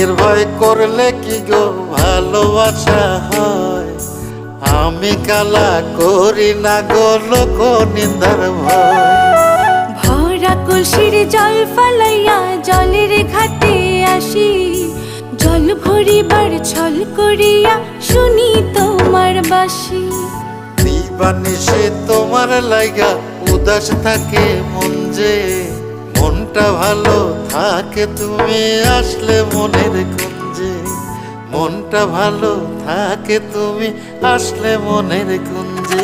রাগের ভয় করলে কি গো ভালোবাসা হয়? আমি কালা করি না গো লোক নিন্দার ভয়। ভরা কলসির জল ফালাইয়া জলের ঘাটে আসি, জল ভরিবার ছল করিয়া শুনি তোমার বাঁশি। দিবানিশে তোমার লাইগা উদাস থাকে মন যে, মনটা ভালো থাকে তুমি আসলে মনের কুঞ্জে। মনটা ভালো থাকে তুমি আসলে মনের কুঞ্জে।